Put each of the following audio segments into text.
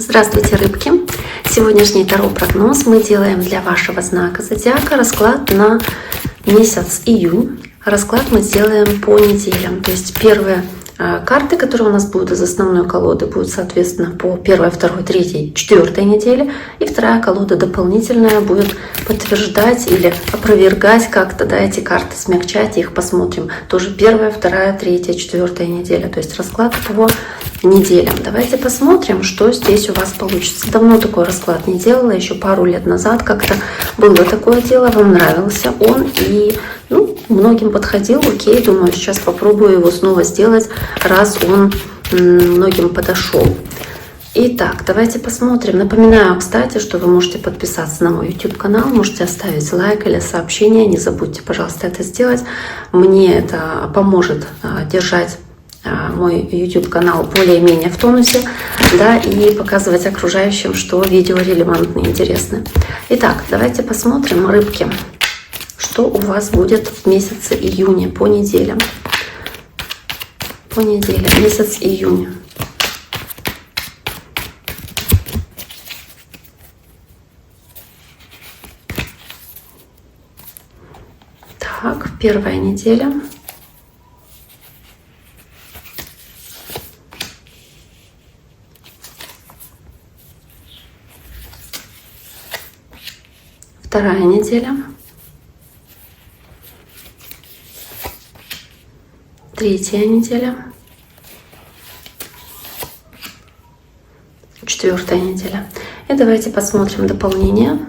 Здравствуйте, рыбки! Сегодняшний таро-прогноз мы делаем для вашего знака зодиака. Расклад на месяц июнь. Расклад мы сделаем по неделям. То есть первые карты, которые у нас будут из основной колоды, будут, соответственно, по 1, 2, 3, 4 неделе. И вторая колода дополнительная будет подтверждать или опровергать как-то эти карты, смягчать их. Посмотрим. Тоже 1, 2, 3, 4 неделя. То есть расклад по неделям. Давайте посмотрим, что здесь у вас получится. Давно такой расклад не делала, еще пару лет назад как-то было такое дело, вам нравился он и многим подходил. Окей, думаю, сейчас попробую его снова сделать, раз он многим подошел. Итак, давайте посмотрим. Напоминаю, кстати, что вы можете подписаться на мой YouTube канал, можете оставить лайк или сообщение. Не забудьте, пожалуйста, это сделать. Мне это поможет держать мой YouTube канал более-менее в тонусе, и показывать окружающим, что видео релевантно и интересно. Итак, давайте посмотрим, рыбки, что у вас будет в месяце июне по неделям. По неделям, месяц июнь. Так, первая неделя. Вторая неделя. Третья неделя. Четвертая неделя. И давайте посмотрим дополнение.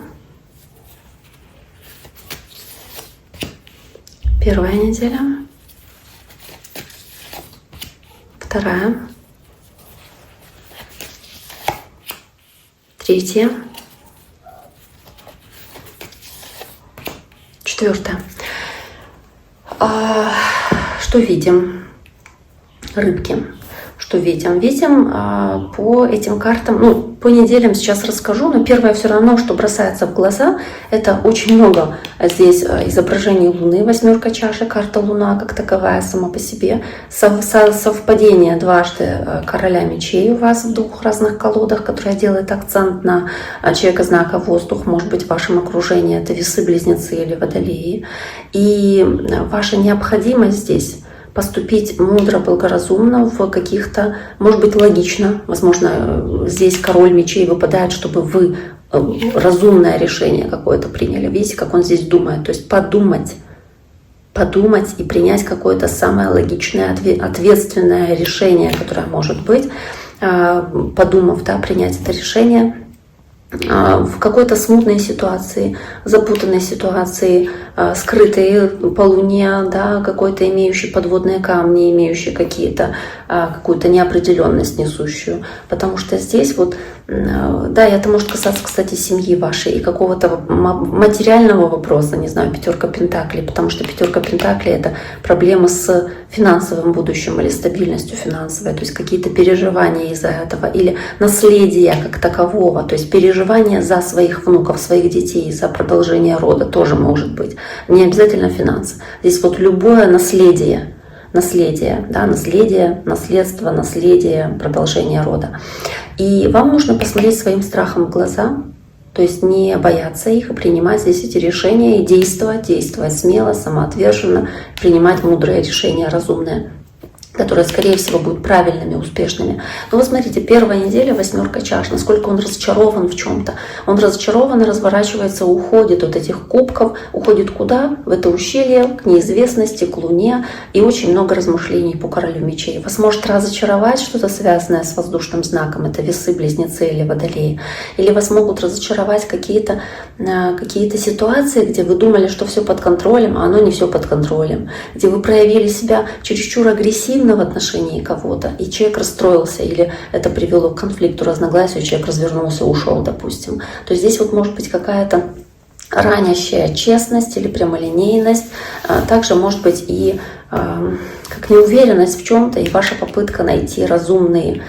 Первая неделя. Вторая. Третья. Четвертое. Что видим, рыбки? Что видим? Видим по этим картам, по неделям сейчас расскажу, но первое все равно, что бросается в глаза, это очень много здесь изображений Луны, 8 чаши, карта Луна как таковая сама по себе, совпадение дважды короля мечей у вас в 2 разных колодах, которая делает акцент на человека знака воздух, может быть в вашем окружении это весы, близнецы или водолеи, и ваша необходимость здесь поступить мудро, благоразумно в каких-то, может быть, логично. Возможно, здесь король мечей выпадает, чтобы вы разумное решение какое-то приняли. Видите, как он здесь думает. То есть подумать и принять какое-то самое логичное, ответственное решение, которое может быть. Подумав, принять это решение в какой-то смутной ситуации, запутанной ситуации, скрытой по Луне, какой-то имеющий подводные камни, имеющий какую-то неопределенность несущую. Потому что здесь это может касаться, кстати, семьи вашей и какого-то материального вопроса, не знаю, 5 пентаклей, потому что 5 пентаклей — это проблемы с финансовым будущим или стабильностью финансовой, то есть какие-то переживания из-за этого, или наследие как такового, то есть переживания за своих внуков, своих детей, за продолжение рода тоже может быть. Не обязательно финансы. Здесь любое наследие, наследство, наследие, продолжение рода. И вам нужно посмотреть своим страхом в глаза, то есть не бояться их, и принимать здесь эти решения, и действовать смело, самоотверженно, принимать мудрые решения, разумные, которые, скорее всего, будут правильными, успешными. Но вы смотрите, первая неделя, 8 чаш, насколько он разочарован в чем-то. Он разочарован и разворачивается, уходит от этих кубков. Уходит куда? В это ущелье, к неизвестности, к Луне. И очень много размышлений по королю мечей. Вас может разочаровать что-то связанное с воздушным знаком. Это весы, близнецы или водолеи. Или вас могут разочаровать какие-то ситуации, где вы думали, что все под контролем, а оно не все под контролем. Где вы проявили себя чересчур агрессивно в отношении кого-то, и человек расстроился, или это привело к конфликту, разногласию, человек развернулся, ушел, допустим. То есть здесь может быть какая-то ранящая честность или прямолинейность. Также может быть и как неуверенность в чем-то и ваша попытка найти разумное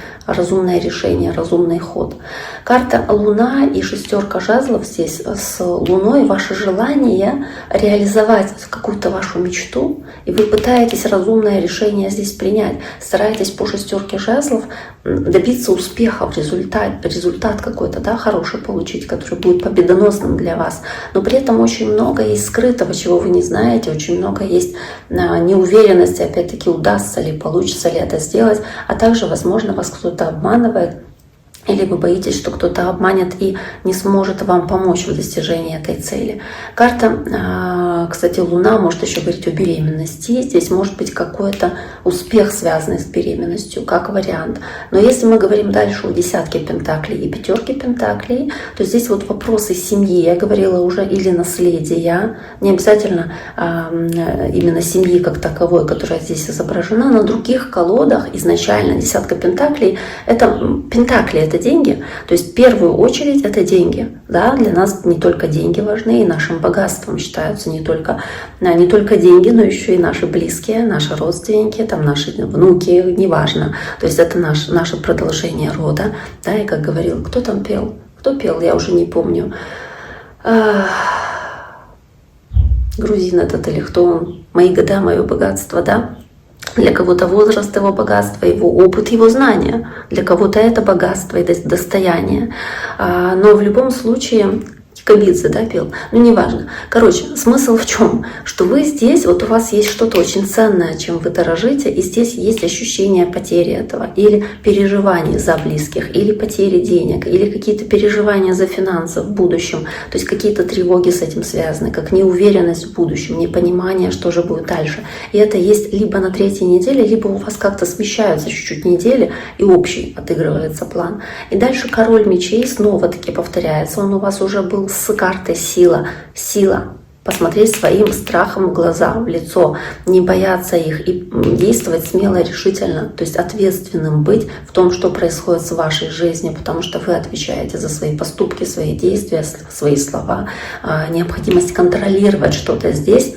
решение, разумный ход. Карта Луна и шестерка жезлов здесь с Луной, ваше желание реализовать какую-то вашу мечту, и вы пытаетесь разумное решение здесь принять, стараетесь по шестерке жезлов добиться успеха в результат какой-то, да, хороший получить, который будет победоносным для вас. Но при этом очень много есть скрытого, чего вы не знаете, очень много есть неуверенности, опять-таки, удастся ли, получится ли это сделать, а также, возможно, вас кто-то обманывает, или вы боитесь, что кто-то обманет и не сможет вам помочь в достижении этой цели. Карта, кстати, Луна может еще говорить о беременности. Здесь может быть какой-то успех, связанный с беременностью, как вариант. Но если мы говорим дальше о десятке пентаклей и пятерке пентаклей, то здесь вот вопросы семьи, я говорила уже, или наследия. Не обязательно именно семьи как таковой, которая здесь изображена. На других колодах изначально десятка пентаклей — это пентакли, это деньги. То есть в первую очередь это деньги. Да? Для нас не только деньги важны, и нашим богатством считаются не только деньги, но еще и наши близкие, наши родственники, там, наши внуки, неважно. То есть это наше продолжение рода. Да? И как говорил, кто там пел? Кто пел? Я уже не помню. Грузин этот или кто он? «Мои года, мое богатство», да? Для кого-то возраст его богатства, его опыт, его знания. Для кого-то это богатство и достояние. Но в любом случае, Кикабидзе, да, пел? Ну, неважно. Короче, смысл в чем? Что вы здесь, вот у вас есть что-то очень ценное, чем вы дорожите, и здесь есть ощущение потери этого, или переживаний за близких, или потери денег, или какие-то переживания за финансы в будущем, то есть какие-то тревоги с этим связаны, как неуверенность в будущем, непонимание, что же будет дальше. И это есть либо на третьей неделе, либо у вас как-то смещаются чуть-чуть недели, и общий отыгрывается план. И дальше король мечей снова-таки повторяется, он у вас уже был с картой сила. Сила. Посмотреть своим страхом в глаза, в лицо, не бояться их и действовать смело и решительно, то есть ответственным быть в том, что происходит с вашей жизнью, потому что вы отвечаете за свои поступки, свои действия, свои слова. Необходимость контролировать что-то здесь.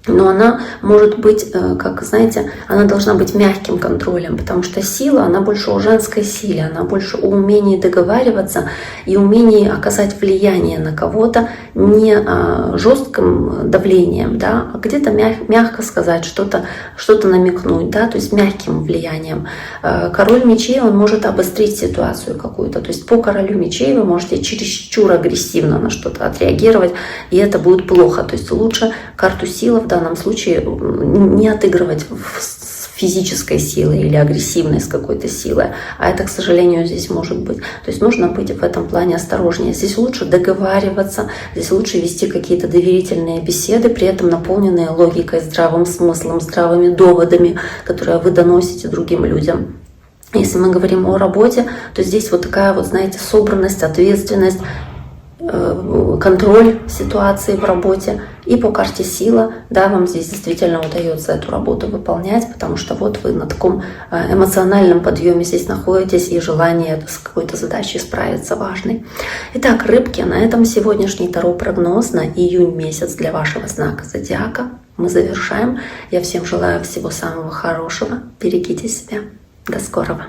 Но она может быть, как знаете, она должна быть мягким контролем, потому что сила, она больше о женской силе, она больше о умении договариваться и умении оказать влияние на кого-то не жестким давлением, да, а где-то мягко сказать, что-то намекнуть, да, то есть мягким влиянием. Король мечей, он может обострить ситуацию какую-то, то есть по королю мечей вы можете чересчур агрессивно на что-то отреагировать, и это будет плохо, то есть лучше карту силы в данном случае не отыгрывать с физической силой или агрессивной с какой-то силой, а это, к сожалению, здесь может быть. То есть нужно быть в этом плане осторожнее. Здесь лучше договариваться, здесь лучше вести какие-то доверительные беседы, при этом наполненные логикой, здравым смыслом, здравыми доводами, которые вы доносите другим людям. Если мы говорим о работе, то здесь вот такая вот, знаете, собранность, ответственность, контроль ситуации в работе. И по карте сила, да, вам здесь действительно удается эту работу выполнять, потому что вот вы на таком эмоциональном подъеме здесь находитесь, и желание с какой-то задачей справиться важной. Итак, рыбки, на этом сегодняшний таро-прогноз на июнь месяц для вашего знака зодиака мы завершаем. Я всем желаю всего самого хорошего. Берегите себя. До скорого.